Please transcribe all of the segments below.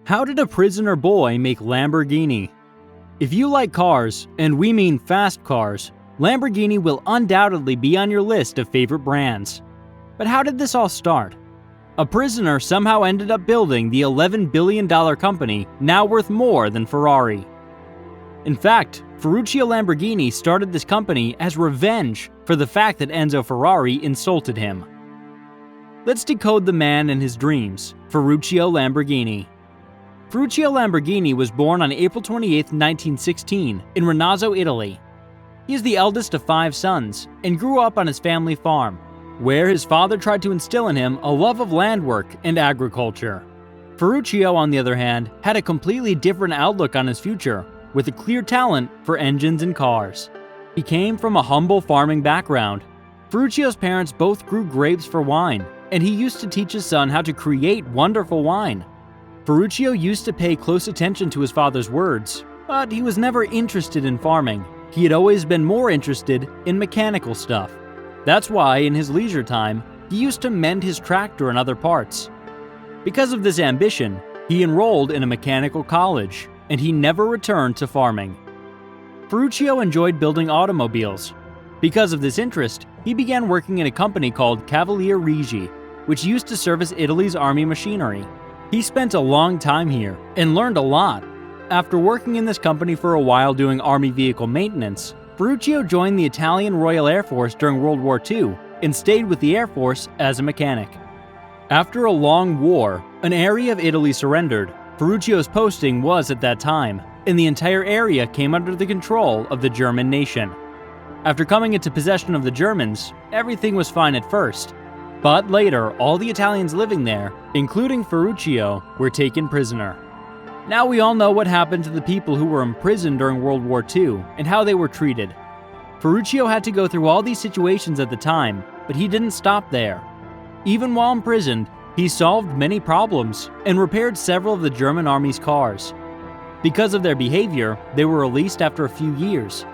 How did a prisoner boy make Lamborghini? If you like cars, and we mean fast cars, Lamborghini will undoubtedly be on your list of favorite brands. But how did this all start? A prisoner somehow ended up building the $11 billion company now worth more than Ferrari. In fact, Ferruccio Lamborghini started this company as revenge for the fact that Enzo Ferrari insulted him. Let's decode the man and his dreams, Ferruccio Lamborghini. Ferruccio Lamborghini was born on April 28, 1916, in Renazzo, Italy. He is the eldest of 5 sons and grew up on his family farm, where his father tried to instill in him a love of land work and agriculture. Ferruccio, on the other hand, had a completely different outlook on his future, with a clear talent for engines and cars. He came from a humble farming background. Ferruccio's parents both grew grapes for wine, and he used to teach his son how to create wonderful wine. Ferruccio used to pay close attention to his father's words, but he was never interested in farming. He had always been more interested in mechanical stuff. That's why, in his leisure time, he used to mend his tractor and other parts. Because of this ambition, he enrolled in a mechanical college, and he never returned to farming. Ferruccio enjoyed building automobiles. Because of this interest, he began working in a company called Cavaliere Rigi, which used to service Italy's army machinery. He spent a long time here and learned a lot. After working in this company for a while doing army vehicle maintenance, Ferruccio joined the Italian Royal Air Force during World War II and stayed with the Air Force as a mechanic. After a long war, an area of Italy surrendered. Ferruccio's posting was at that time, and the entire area came under the control of the German nation. After coming into possession of the Germans, everything was fine at first. But later, all the Italians living there, including Ferruccio, were taken prisoner. Now we all know what happened to the people who were imprisoned during World War II and how they were treated. Ferruccio had to go through all these situations at the time, but he didn't stop there. Even while imprisoned, he solved many problems and repaired several of the German army's cars. Because of their behavior, they were released after a few years.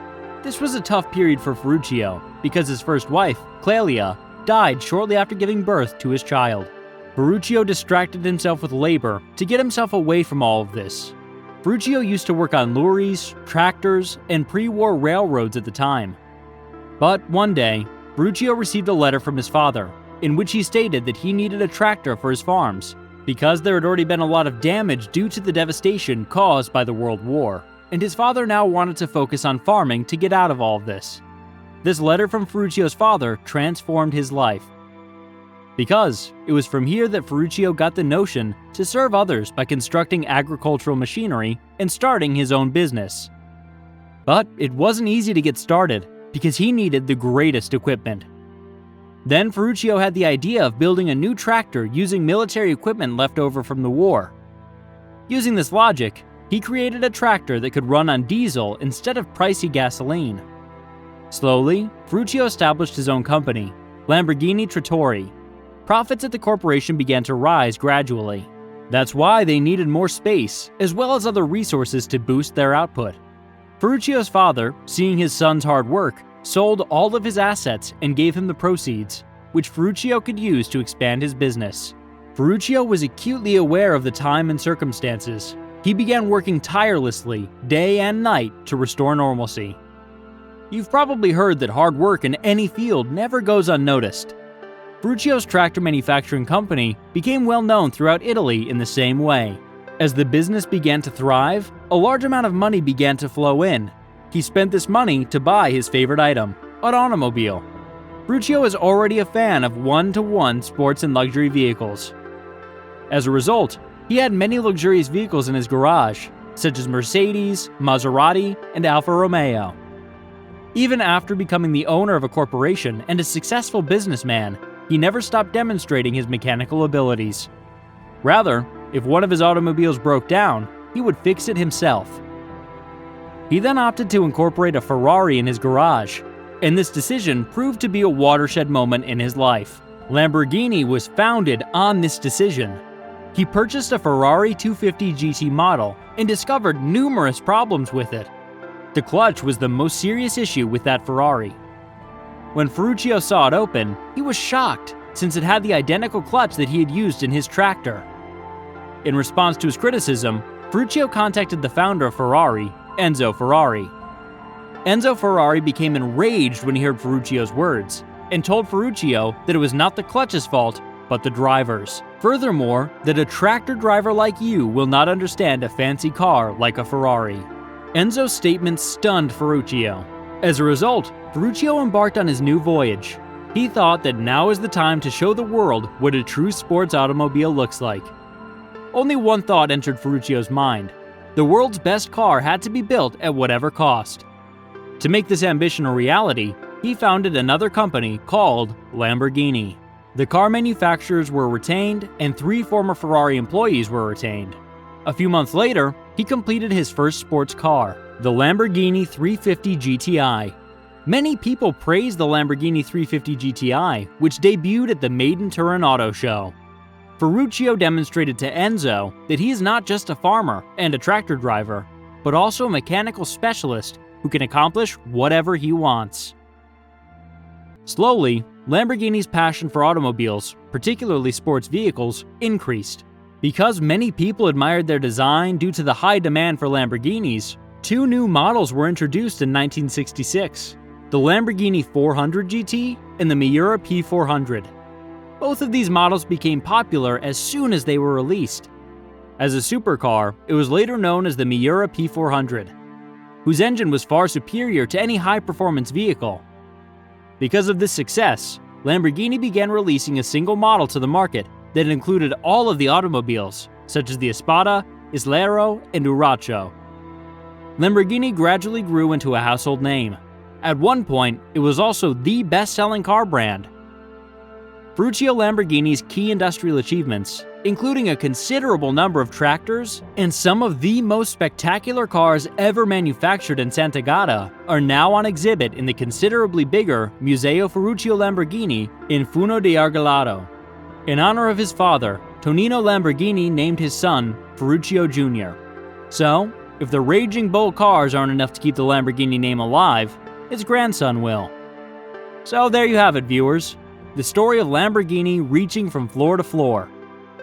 This was a tough period for Ferruccio because his first wife, Clelia, died shortly after giving birth to his child. Ferruccio distracted himself with labor to get himself away from all of this. Ferruccio used to work on lorries, tractors, and pre-war railroads at the time. But one day, Ferruccio received a letter from his father, in which he stated that he needed a tractor for his farms, because there had already been a lot of damage due to the devastation caused by the World War, and his father now wanted to focus on farming to get out of all of this. This letter from Ferruccio's father transformed his life, because it was from here that Ferruccio got the notion to serve others by constructing agricultural machinery and starting his own business. But it wasn't easy to get started, because he needed the greatest equipment. Then Ferruccio had the idea of building a new tractor using military equipment left over from the war. Using this logic, he created a tractor that could run on diesel instead of pricey gasoline. Slowly, Ferruccio established his own company, Lamborghini Trattori. Profits at the corporation began to rise gradually. That's why they needed more space, as well as other resources to boost their output. Ferruccio's father, seeing his son's hard work, sold all of his assets and gave him the proceeds, which Ferruccio could use to expand his business. Ferruccio was acutely aware of the time and circumstances. He began working tirelessly, day and night, to restore normalcy. You've probably heard that hard work in any field never goes unnoticed. Ferruccio's tractor manufacturing company became well known throughout Italy in the same way. As the business began to thrive, a large amount of money began to flow in. He spent this money to buy his favorite item, an automobile. Ferruccio is already a fan of one-to-one sports and luxury vehicles. As a result, he had many luxurious vehicles in his garage, such as Mercedes, Maserati, and Alfa Romeo. Even after becoming the owner of a corporation and a successful businessman, he never stopped demonstrating his mechanical abilities. Rather, if one of his automobiles broke down, he would fix it himself. He then opted to incorporate a Ferrari in his garage, and this decision proved to be a watershed moment in his life. Lamborghini was founded on this decision. He purchased a Ferrari 250 GT model and discovered numerous problems with it. The clutch was the most serious issue with that Ferrari. When Ferruccio saw it open, he was shocked, since it had the identical clutch that he had used in his tractor. In response to his criticism, Ferruccio contacted the founder of Ferrari, Enzo Ferrari. Enzo Ferrari became enraged when he heard Ferruccio's words, and told Ferruccio that it was not the clutch's fault, but the driver's. Furthermore, that a tractor driver like you will not understand a fancy car like a Ferrari. Enzo's statement stunned Ferruccio. As a result, Ferruccio embarked on his new voyage. He thought that now is the time to show the world what a true sports automobile looks like. Only one thought entered Ferruccio's mind. The world's best car had to be built at whatever cost. To make this ambition a reality, he founded another company called Lamborghini. The car manufacturers were retained, and 3 former Ferrari employees were retained. A few months later, he completed his first sports car, the Lamborghini 350 GTI. Many people praised the Lamborghini 350 GTI, which debuted at the Made in Turin Auto Show. Ferruccio demonstrated to Enzo that he is not just a farmer and a tractor driver, but also a mechanical specialist who can accomplish whatever he wants. Slowly, Lamborghini's passion for automobiles, particularly sports vehicles, increased. Because many people admired their design due to the high demand for Lamborghinis, 2 new models were introduced in 1966, the Lamborghini 400 GT and the Miura P400. Both of these models became popular as soon as they were released. As a supercar, it was later known as the Miura P400, whose engine was far superior to any high-performance vehicle. Because of this success, Lamborghini began releasing a single model to the market that included all of the automobiles, such as the Espada, Islero, and Urracho. Lamborghini gradually grew into a household name. At one point, it was also the best-selling car brand. Ferruccio Lamborghini's key industrial achievements, including a considerable number of tractors and some of the most spectacular cars ever manufactured in Sant'Agata, are now on exhibit in the considerably bigger Museo Ferruccio Lamborghini in Funo di Argelato. In honor of his father, Tonino Lamborghini named his son Ferruccio Jr. So, if the Raging Bull cars aren't enough to keep the Lamborghini name alive, his grandson will. So there you have it, viewers. The story of Lamborghini reaching from floor to floor.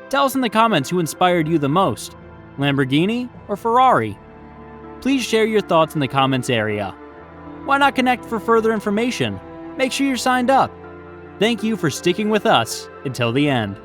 Tell us in the comments who inspired you the most, Lamborghini or Ferrari? Please share your thoughts in the comments area. Why not connect for further information? Make sure you're signed up. Thank you for sticking with us until the end.